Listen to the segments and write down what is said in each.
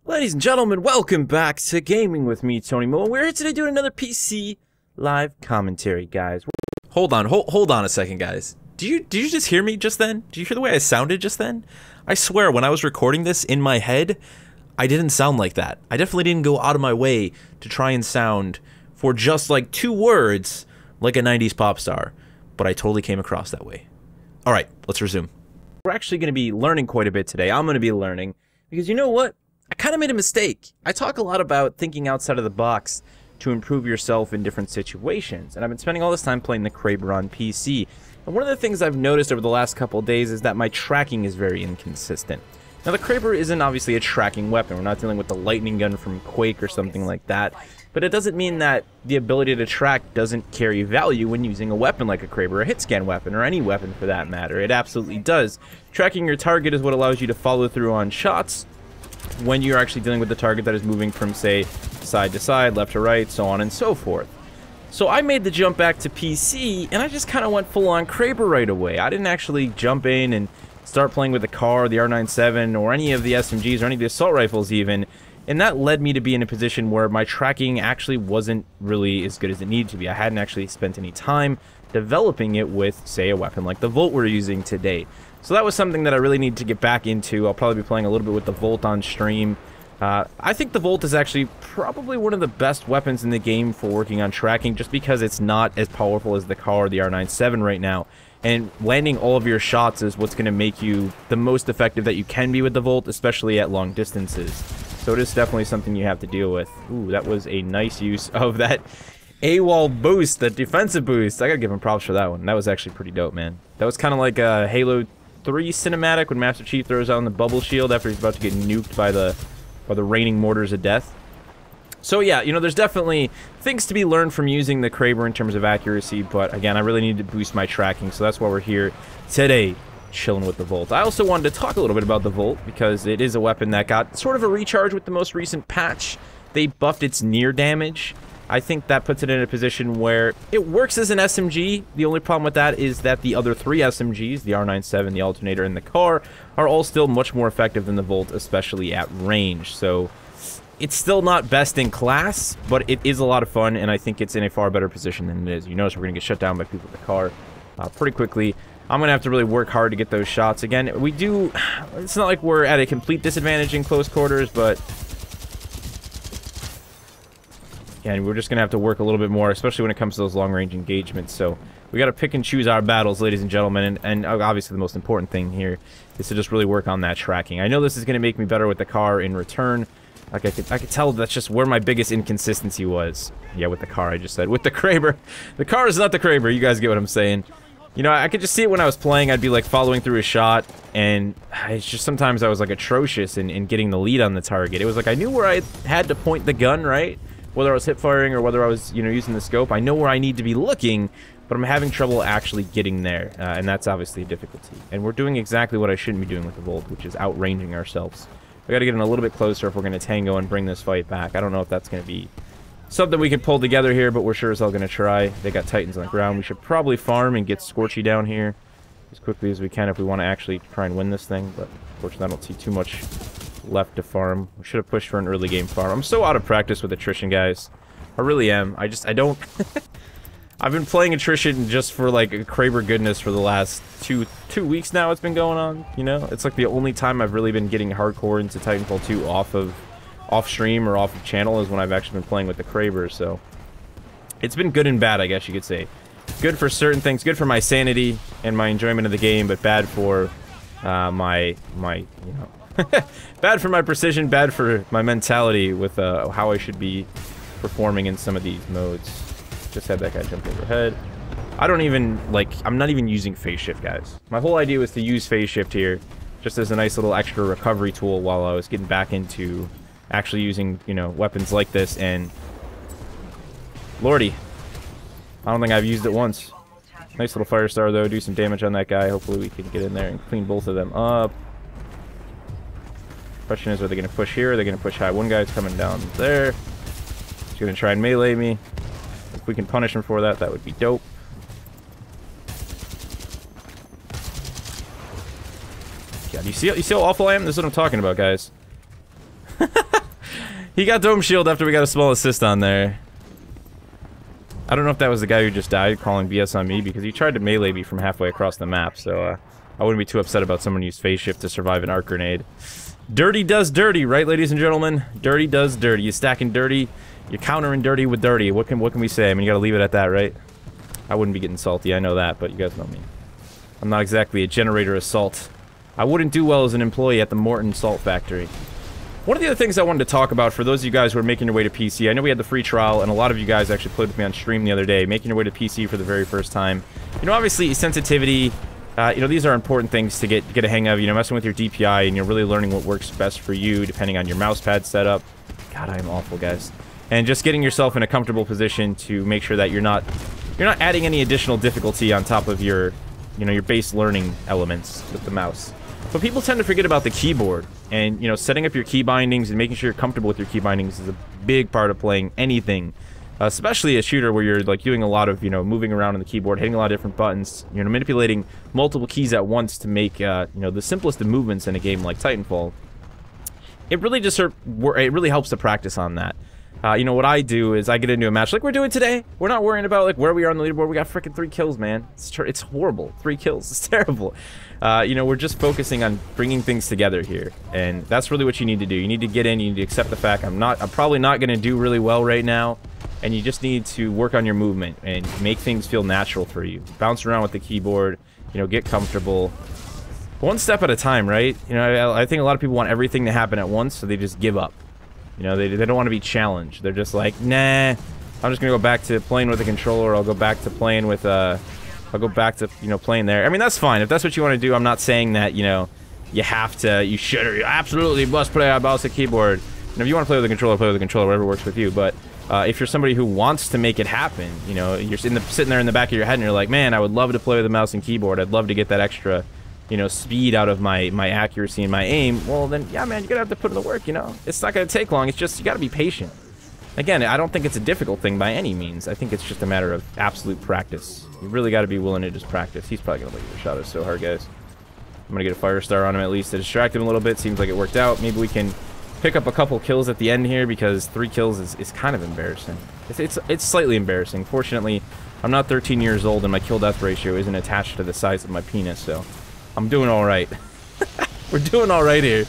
Ladies and gentlemen, welcome back to Gaming with me, Tony Mo. We're here today doing another PC live commentary, guys. Hold on a second, guys. Did you just hear me just then? Did you hear the way I sounded just then? I swear, when I was recording this in my head, I didn't sound like that. I definitely didn't go out of my way to try and sound for just like 2 words like a 90s pop star, but I totally came across that way. All right, let's resume. We're actually going to be learning quite a bit today. I'm going to be learning because you know what? I kind of made a mistake. I talk a lot about thinking outside of the box to improve yourself in different situations, and I've been spending all this time playing the Kraber on PC. And one of the things I've noticed over the last couple of days is that my tracking is very inconsistent. Now, the Kraber isn't obviously a tracking weapon. We're not dealing with the lightning gun from Quake or something like that. But it doesn't mean that the ability to track doesn't carry value when using a weapon like a Kraber, a hit scan weapon, or any weapon for that matter. It absolutely does. Tracking your target is what allows you to follow through on shots when you're actually dealing with the target that is moving from, say, side to side, left to right, so on and so forth. So I made the jump back to PC, and I just kind of went full-on Kraber right away. I didn't actually jump in and start playing with the car, the R97, or any of the SMGs, or any of the assault rifles even, and that led me to be in a position where my tracking actually wasn't really as good as it needed to be. I hadn't actually spent any time developing it with, say, a weapon like the Volt we're using today. So that was something that I really need to get back into. I'll probably be playing a little bit with the Volt on stream. I think the Volt is actually probably one of the best weapons in the game for working on tracking, just because it's not as powerful as the car or the R97 right now. And landing all of your shots is what's going to make you the most effective that you can be with the Volt, especially at long distances. So it is definitely something you have to deal with. Ooh, that was a nice use of that AWOL boost, that defensive boost. I gotta give him props for that one. That was actually pretty dope, man. That was kind of like a Halo 3 cinematic when Master Chief throws out the bubble shield after he's about to get nuked by the raining mortars of death. So yeah, you know, there's definitely things to be learned from using the Kraber in terms of accuracy, but again, I really need to boost my tracking, so that's why we're here today, chilling with the Volt. I also wanted to talk a little bit about the Volt, because it is a weapon that got sort of a recharge with the most recent patch. They buffed its near damage. I think that puts it in a position where it works as an SMG. The only problem with that is that the other 3 SMGs, the R97, the Alternator, and the car, are all still much more effective than the Volt, especially at range. So it's still not best in class, but it is a lot of fun, and I think it's in a far better position than it is. You notice we're going to get shut down by people with the car pretty quickly. I'm going to have to really work hard to get those shots. Again, it's not like we're at a complete disadvantage in close quarters, but and we're just going to have to work a little bit more, especially when it comes to those long-range engagements. So we got to pick and choose our battles, ladies and gentlemen, and obviously the most important thing here is to just really work on that tracking. I know this is going to make me better with the car in return. Like I could tell that's just where my biggest inconsistency was. Yeah, with the car, I just said. With the Kraber. The car is not the Kraber, you guys get what I'm saying. You know, I could just see it when I was playing. I'd be like following through a shot, and it's just sometimes I was like atrocious in getting the lead on the target. It was like I knew where I had to point the gun, right? Whether I was hip firing or whether I was, you know, using the scope, I know where I need to be looking, but I'm having trouble actually getting there, and that's obviously a difficulty. And we're doing exactly what I shouldn't be doing with the Volt, which is outranging ourselves. We got to get in a little bit closer if we're going to tango and bring this fight back. I don't know if that's going to be something we can pull together here, but we're sure as hell going to try. They got Titans on the ground. We should probably farm and get Scorchy down here as quickly as we can if we want to actually try and win this thing, but unfortunately I don't see too much left to farm. We should have pushed for an early game farm. I'm so out of practice with attrition, guys. I really am. I don't... I've been playing attrition just for, like, Kraber goodness for the last two weeks now it's been going on, you know? It's like the only time I've really been getting hardcore into Titanfall 2 off stream or off of channel is when I've actually been playing with the Kraber, so... It's been good and bad, I guess you could say. Good for certain things, good for my sanity and my enjoyment of the game, but bad for, my, you know... bad for my precision, bad for my mentality with how I should be performing in some of these modes. Just had that guy jump overhead. I don't even, like, I'm not even using phase shift, guys. My whole idea was to use phase shift here just as a nice little extra recovery tool while I was getting back into actually using, you know, weapons like this, and lordy, I don't think I've used it once. Nice little fire star, though. Do some damage on that guy. Hopefully we can get in there and clean both of them up. Question is, are they going to push here or are they going to push high? One guy's coming down there. He's going to try and melee me. If we can punish him for that, that would be dope. God. You see how awful I am? This is what I'm talking about, guys. He got dome shield after we got a small assist on there. I don't know if that was the guy who just died calling BS on me, because he tried to melee me from halfway across the map, so I wouldn't be too upset about someone who used phase shift to survive an arc grenade. Dirty does dirty, right, ladies and gentlemen? Dirty does dirty. You're stacking dirty, you're countering dirty with dirty. What can we say? I mean, you gotta leave it at that, right? I wouldn't be getting salty, I know that, but you guys know me. I'm not exactly a generator of salt. I wouldn't do well as an employee at the Morton Salt Factory. One of the other things I wanted to talk about for those of you guys who are making your way to PC, I know we had the free trial, and a lot of you guys actually played with me on stream the other day, making your way to PC for the very first time. You know, obviously, sensitivity, you know, these are important things to get a hang of, you know, messing with your DPI, and you're really learning what works best for you, depending on your mouse pad setup. God, I am awful, guys. And just getting yourself in a comfortable position to make sure that you're not adding any additional difficulty on top of your, you know, your base learning elements with the mouse. But people tend to forget about the keyboard, and, you know, setting up your key bindings and making sure you're comfortable with your key bindings is a big part of playing anything, especially a shooter where you're, like, doing a lot of, you know, moving around on the keyboard, hitting a lot of different buttons, you know, manipulating multiple keys at once to make, you know, the simplest of movements in a game like Titanfall. It really just it really helps to practice on that. You know, what I do is I get into a match like we're doing today. We're not worrying about, like, where we are on the leaderboard. We got freaking 3 kills, man. It's horrible. 3 kills. It's terrible. You know, we're just focusing on bringing things together here. And that's really what you need to do. You need to get in. You need to accept the fact I'm probably not going to do really well right now. And you just need to work on your movement and make things feel natural for you. Bounce around with the keyboard. You know, get comfortable. One step at a time, right? You know, I think a lot of people want everything to happen at once, so they just give up. You know, they don't want to be challenged. They're just like, nah, I'm just gonna go back to playing with a controller. I'll go back to playing with I'll go back to, you know, playing there. I mean, that's fine if that's what you want to do. I'm not saying that, you know, you should, or you absolutely must play on mouse and keyboard. And if you want to play with a controller, play with a controller, whatever works with you. But if you're somebody who wants to make it happen, you know, you're sitting there in the back of your head and you're like, man, I would love to play with a mouse and keyboard. I'd love to get that extra, you know, speed out of my accuracy and my aim. Well, then, yeah, man, you're gonna have to put in the work, you know? It's not gonna take long. It's just, you gotta be patient. Again, I don't think it's a difficult thing by any means. I think it's just a matter of absolute practice. You really gotta be willing to just practice. He's probably gonna let you shot us so hard, guys. I'm gonna get a fire star on him at least to distract him a little bit. Seems like it worked out. Maybe we can pick up a couple kills at the end here, because 3 kills is kind of embarrassing. It's slightly embarrassing. Fortunately, I'm not 13 years old and my kill-death ratio isn't attached to the size of my penis, so I'm doing all right. We're doing all right here.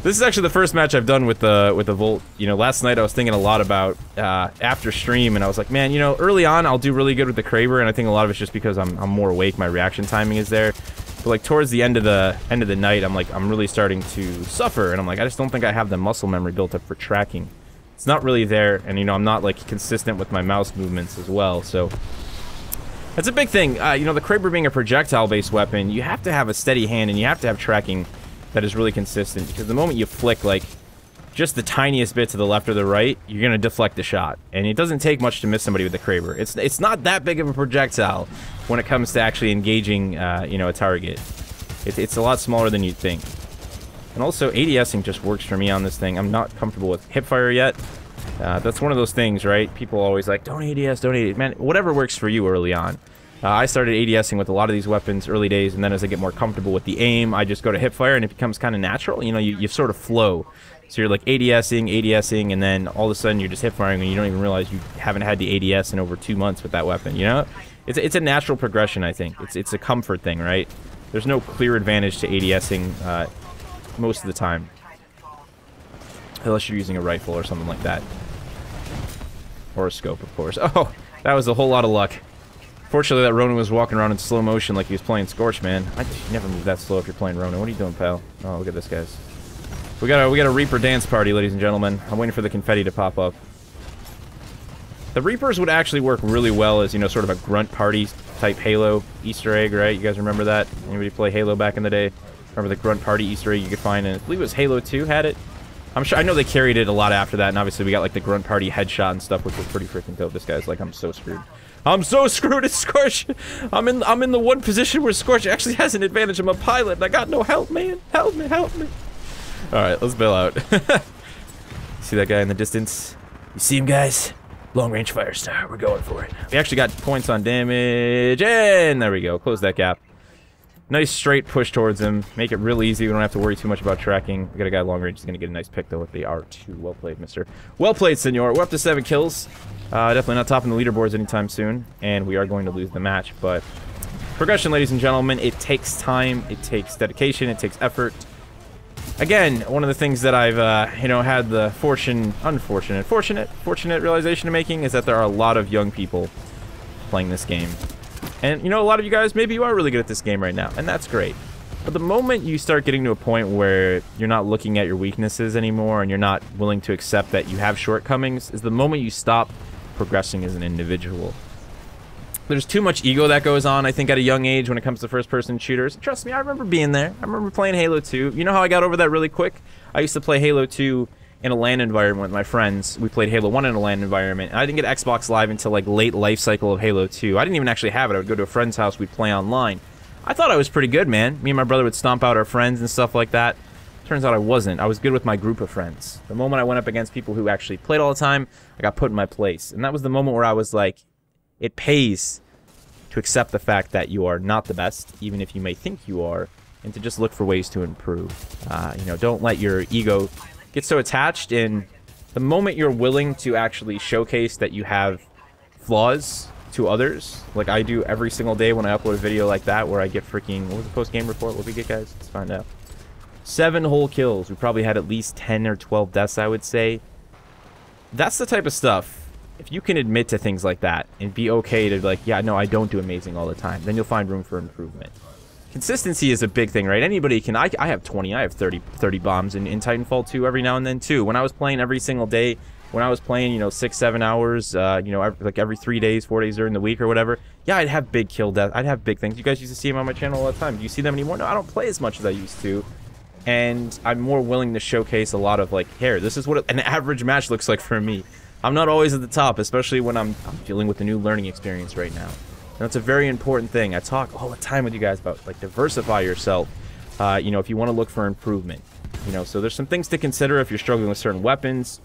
This is actually the first match I've done with the Volt. You know, last night I was thinking a lot about after stream, and I was like, man, you know, early on I'll do really good with the Kraber, and I think a lot of it's just because I'm more awake. My reaction timing is there. But like towards the end of the night, I'm really starting to suffer, and I'm like, I just don't think I have the muscle memory built up for tracking. It's not really there, and you know, I'm not like consistent with my mouse movements as well, so. That's a big thing. You know, the Kraber being a projectile-based weapon, you have to have a steady hand and you have to have tracking that is really consistent, because the moment you flick, like, just the tiniest bit to the left or the right, you're going to deflect the shot. And it doesn't take much to miss somebody with the Kraber. It's not that big of a projectile when it comes to actually engaging, you know, a target. It's a lot smaller than you'd think. And also, ADSing just works for me on this thing. I'm not comfortable with hipfire yet. That's one of those things, right? People always like, don't ADS, don't ADS. Man, whatever works for you early on. I started ADSing with a lot of these weapons early days, and then as I get more comfortable with the aim, I just go to hipfire, and it becomes kind of natural. You know, you sort of flow. So you're like ADSing, and then all of a sudden you're just hipfiring, and you don't even realize you haven't had the ADS in over 2 months with that weapon, you know? It's a natural progression, I think. It's a comfort thing, right? There's no clear advantage to ADSing most of the time. Unless you're using a rifle or something like that. Or a scope, of course. Oh, that was a whole lot of luck. Fortunately, that Ronin was walking around in slow motion like he was playing Scorch, man. I never move that slow if you're playing Ronin. What are you doing, pal? Oh, look at this, guys. We got a Reaper dance party, ladies and gentlemen. I'm waiting for the confetti to pop up. The Reapers would actually work really well as, you know, sort of a grunt party type Halo Easter egg, right? You guys remember that? Anybody play Halo back in the day? Remember the grunt party Easter egg you could find? And I believe it was Halo 2 had it. I'm sure, I know they carried it a lot after that, and obviously we got like the grunt party headshot and stuff, which was pretty freaking dope. This guy's like, I'm so screwed. I'm so screwed at Scorch. I'm in the one position where Scorch actually has an advantage. I'm a pilot, and I got no help, man. Help me, help me. All right, let's bail out. See that guy in the distance? You see him, guys? Long range fire star. We're going for it. We actually got points on damage, and there we go. Close that gap. Nice straight push towards him. Make it real easy. We don't have to worry too much about tracking. We got a guy long range. He's going to get a nice pick, though, with the R2. Well played, mister. Well played, senor. We're up to 7 kills. Definitely not topping the leaderboards anytime soon. And we are going to lose the match. But progression, ladies and gentlemen, it takes time. It takes dedication. It takes effort. Again, one of the things that I've, you know, had the fortunate realization of making is that there are a lot of young people playing this game. And, you know, a lot of you guys, maybe you are really good at this game right now, and that's great. But the moment you start getting to a point where you're not looking at your weaknesses anymore and you're not willing to accept that you have shortcomings is the moment you stop progressing as an individual. There's too much ego that goes on, I think, at a young age when it comes to first-person shooters. Trust me, I remember being there. I remember playing Halo 2. You know how I got over that really quick? I used to play Halo 2 in a LAN environment with my friends. We played Halo 1 in a LAN environment. And I didn't get Xbox Live until, like, late life cycle of Halo 2. I didn't even actually have it. I would go to a friend's house. We'd play online. I thought I was pretty good, man. Me and my brother would stomp out our friends and stuff like that. Turns out I wasn't. I was good with my group of friends. The moment I went up against people who actually played all the time, I got put in my place. And that was the moment where I was like, it pays to accept the fact that you are not the best, even if you may think you are, and to just look for ways to improve. You know, don't let your ego get so attached, and the moment you're willing to actually showcase that you have flaws to others, like I do every single day when I upload a video like that, where I get freaking, what was the post-game report? What did we get, guys? Let's find out. 7 whole kills. We probably had at least 10 or 12 deaths, I would say. That's the type of stuff. If you can admit to things like that and be okay to be like, yeah, no, I don't do amazing all the time, then you'll find room for improvement. Consistency is a big thing, right? Anybody can, I have 20, I have 30 bombs in Titanfall 2 every now and then too. When I was playing every single day, when I was playing, you know, 6-7 hours, you know, like every 3 days, 4 days during the week or whatever, yeah, I'd have big kill death. I'd have big things. You guys used to see them on my channel all the time. Do you see them anymore? No, I don't play as much as I used to. And I'm more willing to showcase a lot of, like, here, this is what an average match looks like for me. I'm not always at the top, especially when I'm dealing with a new learning experience right now. And that's a very important thing. I talk all the time with you guys about, like, diversify yourself, you know, if you want to look for improvement. You know, so there's some things to consider if you're struggling with certain weapons.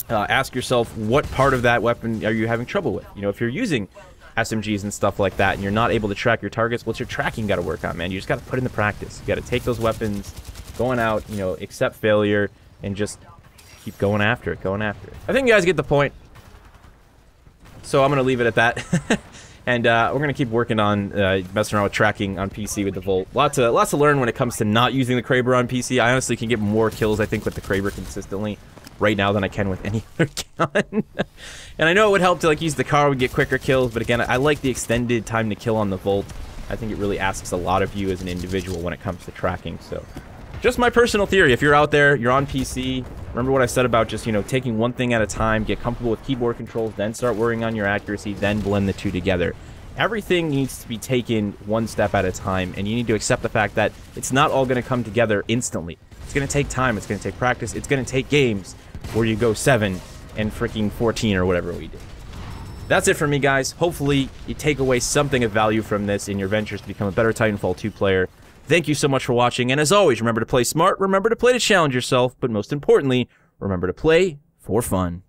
Ask yourself, what part of that weapon are you having trouble with? You know, if you're using SMGs and stuff like that and you're not able to track your targets, what's your tracking got to work on, man? You just got to put in the practice. You got to take those weapons, going out, you know, accept failure, and just keep going after it, I think you guys get the point. So I'm going to leave it at that. And we're going to keep working on messing around with tracking on PC with the Volt. Lots to learn when it comes to not using the Kraber on PC. I honestly can get more kills, I think, with the Kraber consistently right now than I can with any other gun. And I know it would help to, like, use the car, would get quicker kills, but again, I like the extended time to kill on the Volt. I think it really asks a lot of you as an individual when it comes to tracking, so just my personal theory. If you're out there, you're on PC, remember what I said about just, you know, taking one thing at a time, get comfortable with keyboard controls, then start worrying on your accuracy, then blend the two together. Everything needs to be taken one step at a time, and you need to accept the fact that it's not all going to come together instantly. It's going to take time, it's going to take practice, it's going to take games where you go 7 and freaking 14 or whatever we did. That's it for me, guys. Hopefully, you take away something of value from this in your ventures to become a better Titanfall 2 player. Thank you so much for watching, and as always, remember to play smart, remember to play to challenge yourself, but most importantly, remember to play for fun.